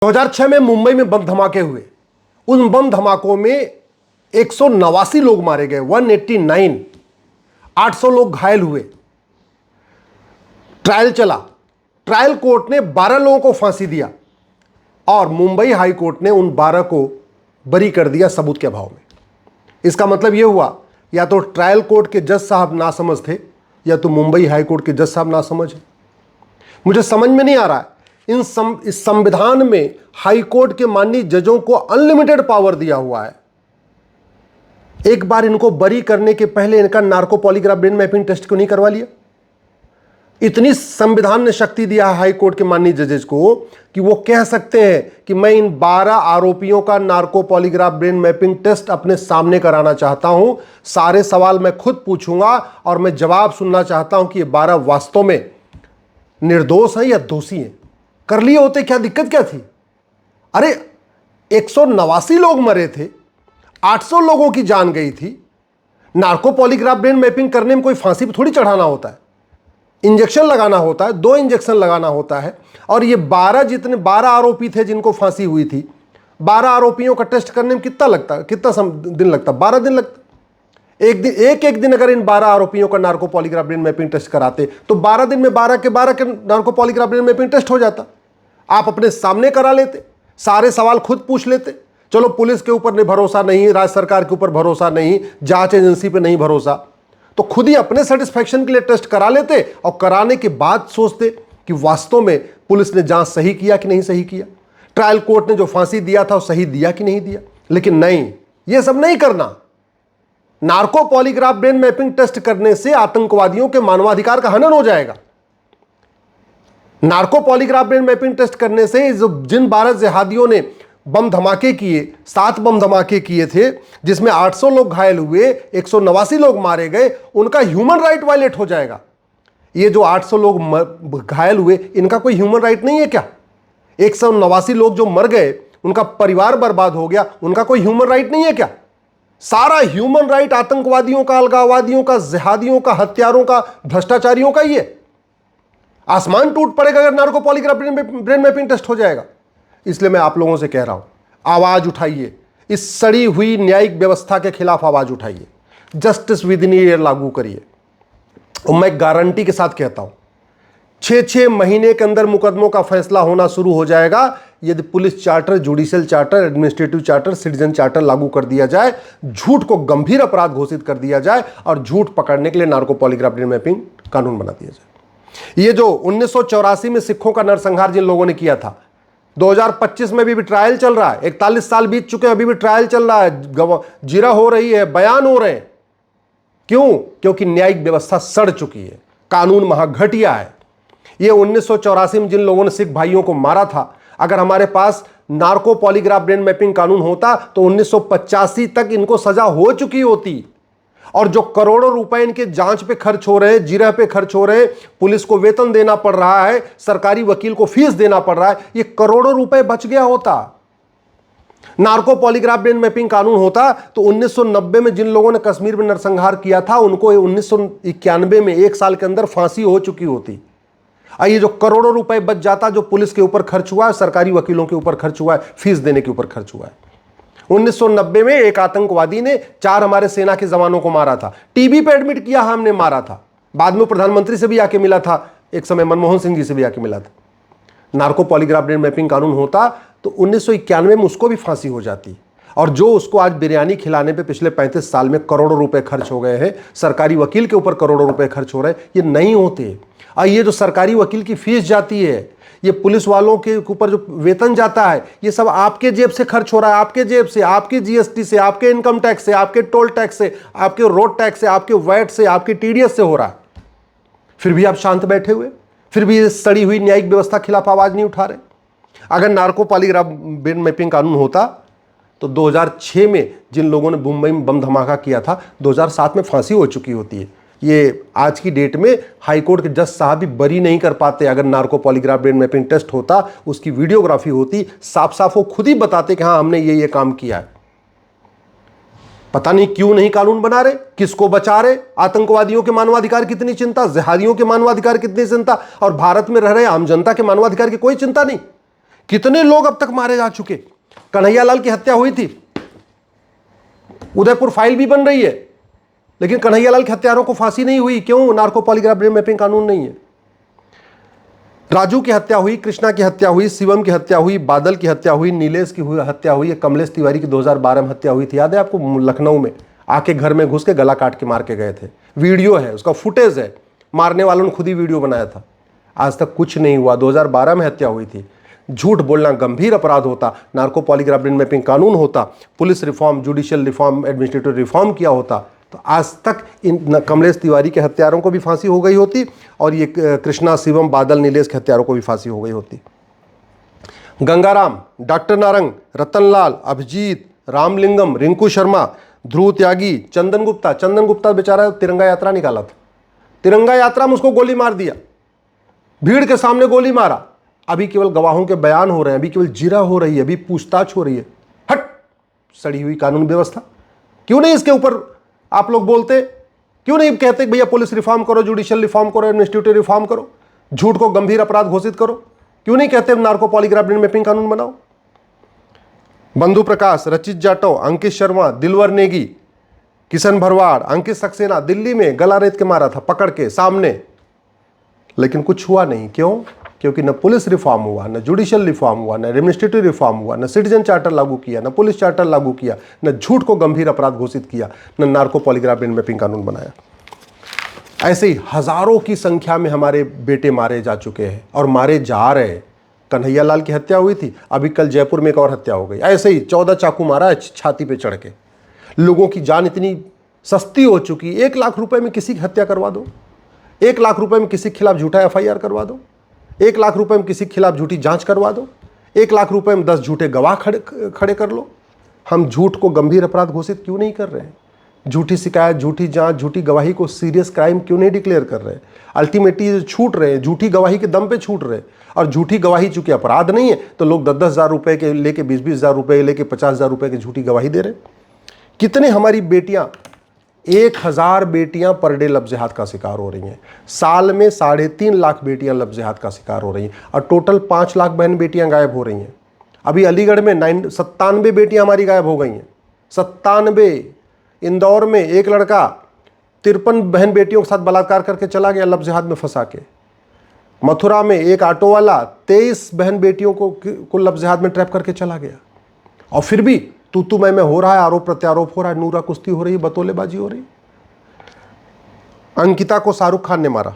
2006 में मुंबई में बम धमाके हुए। उन बम धमाकों में 189 लोग मारे गए, 189, 800 लोग घायल हुए। ट्रायल चला, ट्रायल कोर्ट ने 12 लोगों को फांसी दिया और मुंबई हाई कोर्ट ने उन 12 को बरी कर दिया सबूत के अभाव में। इसका मतलब यह हुआ या तो ट्रायल कोर्ट के जज साहब नासमझ थे या तो मुंबई हाई कोर्ट के जज साहब नासमझ हैं। मुझे समझ में नहीं आ रहा है, इस संविधान में हाई कोर्ट के माननीय जजों को अनलिमिटेड पावर दिया हुआ है। एक बार इनको बरी करने के पहले इनका narco polygraph brain mapping test क्यों नहीं करवा लिया? इतनी संविधान ने शक्ति दिया है हाई कोर्ट के माननीय जजेस को कि वो कह सकते हैं कि मैं इन 12 आरोपियों का narco polygraph brain mapping test अपने सामने कराना चाहता हूं। सारे सवाल मैं खुद पूछूंगा और मैं जवाब सुनना चाहता हूं कि ये 12 वास्तव में निर्दोष हैं या दोषी हैं। कर लिए होते, क्या दिक्कत क्या थी? अरे 189 लोग मरे थे, 800 लोगों की जान गई थी। नार्को पॉलीग्राफ ब्रेन मैपिंग करने में कोई फांसी पर थोड़ी चढ़ाना होता है, इंजेक्शन लगाना होता है, 2 इंजेक्शन लगाना होता है। और ये 12 आरोपी थे जिनको फांसी हुई थी, 12 आरोपियों का टेस्ट करने में कितना दिन लगता? 12 दिन लगता। एक दिन अगर इन 12 आरोपियों का narco polygraph brain mapping test कराते तो 12 दिन में 12 के narco polygraph brain mapping test हो जाता। आप अपने सामने करा लेते, सारे सवाल खुद पूछ लेते। चलो पुलिस के ऊपर भरोसा नहीं, राज्य सरकार के ऊपर भरोसा नहीं, जांच एजेंसी पे नहीं भरोसा, तो खुद ही अपने सेटिस्फेक्शन के लिए टेस्ट करा लेते और कराने के बाद सोचते कि वास्तव में पुलिस ने जांच सही किया कि नहीं सही किया, ट्रायल कोर्ट ने जो फांसी दिया था वो सही दिया कि नहीं दिया। लेकिन नहीं, ये सब नहीं करना। Narco polygraph brain mapping test करने से आतंकवादियों के मानवाधिकार का हनन हो जाएगा। Narco polygraph brain mapping test करने से जिन 12 जिहादियों ने बम धमाके किए, 7 बम धमाके किए थे जिसमें 800 लोग घायल हुए, 189 लोग मारे गए, उनका ह्यूमन राइट वायलेट हो जाएगा। ये जो 800 लोग घायल हुए, इनका कोई ह्यूमन राइट नहीं है क्या? 189 लोग जो मर गए, उनका परिवार बर्बाद हो गया, उनका कोई ह्यूमन राइट नहीं है क्या? सारा ह्यूमन राइट आतंकवादियों का, अलगाववादियों का, जिहादियों का, हत्यारों का, भ्रष्टाचारियों का ही है। आसमान टूट पड़ेगा अगर narco polygraph brain mapping test हो जाएगा। इसलिए मैं आप लोगों से कह रहा हूं, आवाज उठाइए, इस सड़ी हुई न्यायिक व्यवस्था के खिलाफ आवाज उठाइए, जस्टिस विद इन ईयर लागू करिए। और मैं गारंटी के साथ कहता हूं 6 महीने के अंदर मुकदमों का फैसला होना शुरू हो जाएगा यदि police charter, judicial charter, administrative charter, citizen charter लागू कर दिया जाए, झूठ को गंभीर अपराध घोषित कर दिया जाए और झूठ पकड़ने के लिए नार्को पॉलीग्राफ ब्रेन मैपिंग कानून बना दिया जाए। ये जो 1984 में सिखों का नरसंहार जिन लोगों ने किया था, 2025 में भी ट्रायल चल रहा है, 41 साल बीत चुके हैं, अभी भी ट्रायल चल रहा है, जिरा हो रही है, बयान हो रहे हैं। क्यों? क्योंकि न्यायिक व्यवस्था सड़ चुकी है, कानून महाघटिया है। ये 1984 में जिन लोगों ने सिख भाइयों को मारा था, अगर हमारे पास नार्को पॉलीग्राफ ब्रेन मैपिंग कानून होता तो 1985 तक इनको सजा हो चुकी होती। और जो करोड़ों रुपए इनके जांच पे खर्च हो रहे हैं, जिरह पे खर्च हो रहे हैं, पुलिस को वेतन देना पड़ रहा है, सरकारी वकील को फीस देना पड़ रहा है, ये करोड़ों रुपए बच गया होता। नार्को पॉलीग्राफ ब्रेन मैपिंग कानून होता तो 1990 में जिन लोगों ने कश्मीर में नरसंहार किया था उनको 1991 में 1 साल के अंदर फांसी हो चुकी होती। ये जो करोड़ों रुपए बच जाता जो पुलिस के ऊपर खर्च हुआ है, सरकारी वकीलों के ऊपर खर्च हुआ है, फीस देने के ऊपर खर्च हुआ है। 1990 में एक आतंकवादी ने 4 हमारे सेना के जवानों को मारा था, टीबी पे एडमिट किया, हमने मारा था, बाद में प्रधानमंत्री से भी आके मिला था, एक समय मनमोहन सिंह जी से भी आके मिला था। नार्को पॉलीग्राफ ब्रेन मैपिंग कानून होता तो 1991 में उसको भी फांसी हो जाती। और जो उसको आज बिरयानी खिलाने पे पिछले 35 साल में करोड़ों रुपए खर्च हो गए हैं, सरकारी वकील के ऊपर करोड़ों रुपए खर्च हो रहे हैं, ये नहीं होते। और ये जो सरकारी वकील की फीस जाती है, ये पुलिस वालों के ऊपर जो वेतन जाता है, ये सब आपके जेब से खर्च हो रहा है, आपके जेब से, आपके जीएसटी से, आपके इनकम टैक्स से, आपके टोल टैक्स से, आपके रोड टैक्स से, आपके वैट से, आपके टीडीएस से हो रहा है। फिर भी आप शांत बैठे हुए, फिर भी इस सड़ी हुई न्यायिक व्यवस्था के खिलाफ आवाज नहीं उठा रहे। अगर नार्को पॉलीग्राफ ब्रेन मैपिंग कानून होता तो 2006 में जिन लोगों ने मुंबई में बम धमाका किया था, 2007 में फांसी हो चुकी होती है। ये आज की डेट में हाईकोर्ट के जज साहब भी बरी नहीं कर पाते। अगर narco polygraph brain mapping test होता, उसकी वीडियोग्राफी होती, साफ साफ वो खुद ही बताते कि हाँ हमने ये काम किया है। पता नहीं क्यों नहीं कानून बना रहे, किसको बचा रहे? आतंकवादियों के मानवाधिकार कितनी चिंता, जिहादियों के मानवाधिकार कितनी चिंता, और भारत में रह रहे आम जनता के मानवाधिकार की कोई चिंता नहीं। कितने लोग अब तक मारे जा चुके। कन्हैयालाल की हत्या हुई थी, उदयपुर फाइल भी बन रही है, लेकिन कन्हैयालाल के हत्यारों को फांसी नहीं हुई। क्यों? नार्को पॉलीग्राफ ब्रेन मैपिंग कानून नहीं है। राजू की हत्या हुई, कृष्णा की हत्या हुई, शिवम की हत्या हुई, बादल की हत्या हुई, नीलेश की हत्या हुई, कमलेश तिवारी की 2012 में हत्या हुई थी, याद है आपको? लखनऊ में आके घर में घुस के गला काट के मार के गए थे। वीडियो है, उसका फुटेज है, मारने वालों ने खुद ही वीडियो बनाया था। आज तक कुछ नहीं हुआ। 2012 में हत्या हुई थी। झूठ बोलना गंभीर अपराध होता, नार्को पॉलीग्राफ ब्रेन मैपिंग कानून होता, police reform, judicial reform, administrative reform किया होता, तो आज तक इन कमलेश तिवारी के हत्यारों को भी फांसी हो गई होती, और ये कृष्णा, शिवम, बादल, नीलेश के हत्यारों को भी फांसी हो गई होती। गंगाराम, डॉक्टर नारंग, रतनलाल, अभिजीत, रामलिंगम, रिंकू शर्मा, ध्रुव त्यागी, चंदन गुप्ता बेचारा तिरंगा यात्रा निकाला था, तिरंगा यात्रा में उसको गोली मार दिया, भीड़ के सामने गोली मारा। अभी केवल गवाहों के बयान हो रहे हैं, अभी केवल जिरा हो रही है, अभी पूछताछ हो रही है। हट, सड़ी हुई कानून व्यवस्था। क्यों नहीं इसके ऊपर आप लोग बोलते? क्यों नहीं कहते भैया पुलिस रिफॉर्म करो, जुडिशियल रिफॉर्म करो, एडमिनिस्ट्रेटिव रिफॉर्म करो, झूठ को गंभीर अपराध घोषित करो? क्यों नहीं कहते नार्को पॉलीग्राफ ब्रेन मैपिंग कानून बनाओ? बंधु प्रकाश, रचित जाटव, अंकित शर्मा, दिलवर नेगी, किशन भरवाड़, अंकित सक्सेना दिल्ली में गला रेत के मारा था पकड़ के सामने, लेकिन कुछ हुआ नहीं। क्यों? क्योंकि न पुलिस रिफॉर्म हुआ, न जुडिशियल रिफॉर्म हुआ, न एडमिनिस्ट्रेटिव रिफॉर्म हुआ, न सिटीजन चार्टर लागू किया, न पुलिस चार्टर लागू किया, न झूठ को गंभीर अपराध घोषित किया, न नार्को पॉलीग्राफ ब्रेन मैपिंग कानून बनाया। ऐसे ही हजारों की संख्या में हमारे बेटे मारे जा चुके हैं और मारे जा रहे हैं। कन्हैयालाल की हत्या हुई थी, अभी कल जयपुर में एक और हत्या हो गई। ऐसे ही 14 चाकू मारा है छाती पे चढ़ के। लोगों की जान इतनी सस्ती हो चुकी, 1 लाख रुपए में किसी की हत्या करवा दो, 1 लाख रुपए में किसी के खिलाफ झूठा FIR करवा दो, 1 लाख रुपए में किसी के खिलाफ झूठी जांच करवा दो, 1 लाख रुपए में 10 झूठे गवाह खड़े कर लो। हम झूठ को गंभीर अपराध घोषित क्यों नहीं कर रहे हैं? झूठी शिकायत, झूठी जांच, झूठी गवाही को सीरियस क्राइम क्यों नहीं डिक्लेयर कर रहे हैं? अल्टीमेटली छूट रहे हैं, झूठी गवाही के दम पे छूट रहे हैं। और झूठी गवाही चूंकि अपराध नहीं है, तो लोग 10-10 हज़ार रुपए के लेके, 20-20 हज़ार रुपए लेके, 50 हज़ार रुपए की झूठी गवाही दे रहे हैं। कितने हमारी बेटियां, 1000 बेटियां पर डे लफ्ज़-ए-हाथ का शिकार हो रही हैं। साल में 3.5 लाख बेटियां लफ्ज़-ए-हाथ का शिकार हो रही हैं, और टोटल 5 लाख बहन बेटियां गायब हो रही हैं। अभी अलीगढ़ में 97 बेटियां हमारी गायब हो गई हैं, 97। इंदौर में एक लड़का 53 बहन बेटियों के साथ बलात्कार करके चला गया, लफ्ज़-ए-हाथ में फंसा के। मथुरा में एक ऑटो वाला 23 बहन बेटियों को लफ्ज़-ए-हाथ में ट्रैप करके चला गया। और फिर भी तू मैं हो रहा है, आरोप प्रत्यारोप हो रहा है, नूरा कुश्ती हो रही है, बतौलेबाजी हो रही। अंकिता को शाहरुख खान ने मारा,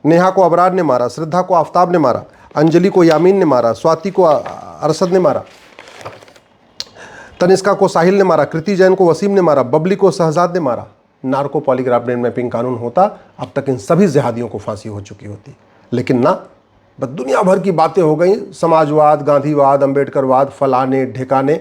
नेहा को अबरार ने मारा, श्रद्धा को आफ्ताब ने मारा, अंजलि को यामीन ने मारा, स्वाति को अरशद ने मारा, तनिष्का को साहिल ने मारा, कृति जैन को वसीम ने मारा, बबली को शहजाद ने मारा। नार्को पॉलीग्राफ ब्रेन मैपिंग कानून होता, अब तक इन सभी जिहादियों को फांसी हो चुकी होती। लेकिन ना, बस दुनिया भर की बातें हो गई, समाजवाद, गांधीवाद, अंबेडकरवाद, फलाने ढेकाने,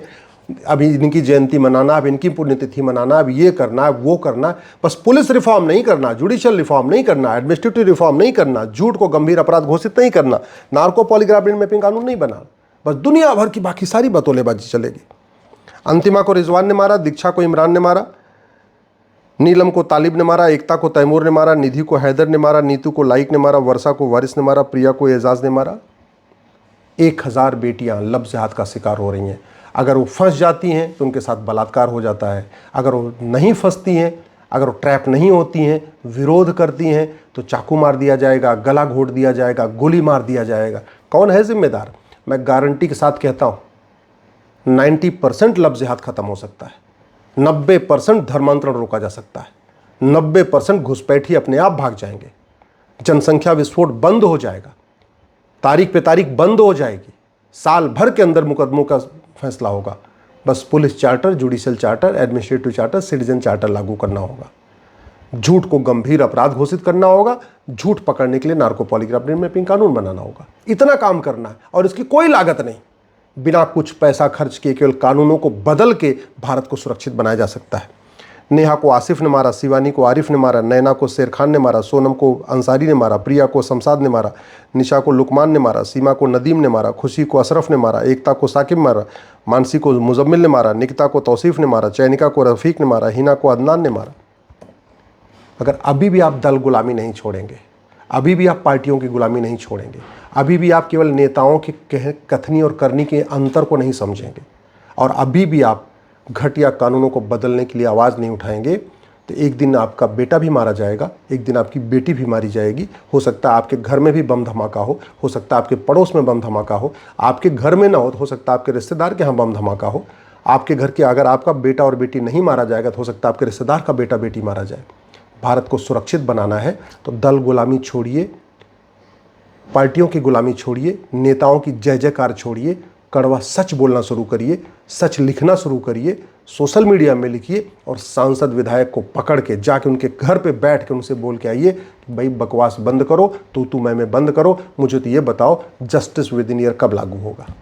अभी इनकी जयंती मनाना, अब इनकी पुण्यतिथि मनाना, अब ये करना है, वो करना। बस पुलिस रिफॉर्म नहीं करना, जुडिशियल रिफॉर्म नहीं करना, एडमिनिस्ट्रेटिव रिफॉर्म नहीं करना, झूठ को गंभीर अपराध घोषित नहीं करना, नार्को पॉलीग्राफ ब्रेन मैपिंग कानून नहीं बना, बस दुनिया भर की बाकी सारी बतौलेबाजी चलेगी। अंतिमा को रिजवान ने मारा, दीक्षा को इमरान ने मारा, नीलम को तालिब ने मारा, एकता को तैमूर ने मारा, निधि को हैदर ने मारा, नीतू को लाइक ने मारा, वर्षा को वारिस ने मारा, प्रिया को एजाज ने मारा। 1000 बेटियां लफ्ज़-ए-हाथ का शिकार हो रही हैं। अगर वो फंस जाती हैं तो उनके साथ बलात्कार हो जाता है, अगर वो नहीं फंसती हैं, अगर वो ट्रैप नहीं होती हैं, विरोध करती हैं, तो चाकू मार दिया जाएगा, गला घोट दिया जाएगा, गोली मार दिया जाएगा। कौन है जिम्मेदार? मैं गारंटी के साथ कहता हूँ 90% लफ्ज़-ए-हाथ ख़त्म हो सकता है, 90% धर्मांतरण रोका जा सकता है, 90% घुसपैठी अपने आप भाग जाएंगे, जनसंख्या विस्फोट बंद हो जाएगा, तारीख पे तारीख बंद हो जाएगी, साल भर के अंदर मुकदमों का फैसला होगा। बस police charter, judicial charter, administrative charter, citizen charter लागू करना होगा, झूठ को गंभीर अपराध घोषित करना होगा, झूठ पकड़ने के लिए नार्को पॉलीग्राफ ब्रेन मैपिंग कानून बनाना होगा। इतना काम करना है और इसकी कोई लागत नहीं, बिना कुछ पैसा खर्च किए केवल कानूनों को बदल के भारत को सुरक्षित बनाया जा सकता है। नेहा को आसिफ ने मारा, शिवानी को आरिफ ने मारा, नैना को शेर खान ने मारा, सोनम को अंसारी ने मारा, प्रिया को शमशाद ने मारा, निशा को लुकमान ने मारा, सीमा को नदीम ने मारा, खुशी को अशरफ ने मारा, एकता को साकिब मारा, मानसी को मुजम्मिल ने मारा, निकिता को तौसीफ ने मारा, चैनिका को रफ़ीक ने मारा, हिना को अदनान ने मारा। अगर अभी भी आप दल गुलामी नहीं छोड़ेंगे, अभी भी आप पार्टियों की गुलामी नहीं छोड़ेंगे, अभी भी आप केवल नेताओं के कथनी और करनी के अंतर को नहीं समझेंगे, और अभी भी आप घटिया कानूनों को बदलने के लिए आवाज़ नहीं उठाएंगे, तो एक दिन आपका बेटा भी मारा जाएगा, एक दिन आपकी बेटी भी मारी जाएगी। हो सकता है आपके घर में भी बम धमाका हो सकता है आपके पड़ोस में बम धमाका हो, आपके घर में ना हो सकता है आपके रिश्तेदार के यहाँ बम धमाका हो। आपके घर के अगर आपका बेटा और बेटी नहीं मारा जाएगा तो हो सकता है आपके रिश्तेदार का बेटा बेटी मारा जाए। भारत को सुरक्षित बनाना है तो दल गुलामी छोड़िए, पार्टियों की गुलामी छोड़िए, नेताओं की जय जयकार छोड़िए, कड़वा सच बोलना शुरू करिए, सच लिखना शुरू करिए, सोशल मीडिया में लिखिए, और सांसद विधायक को पकड़ के जाके उनके घर पे बैठ के उनसे बोल के आइए कि भाई बकवास बंद करो, तू मैं बंद करो, मुझे तो ये बताओ जस्टिस विद इन ईयर कब लागू होगा।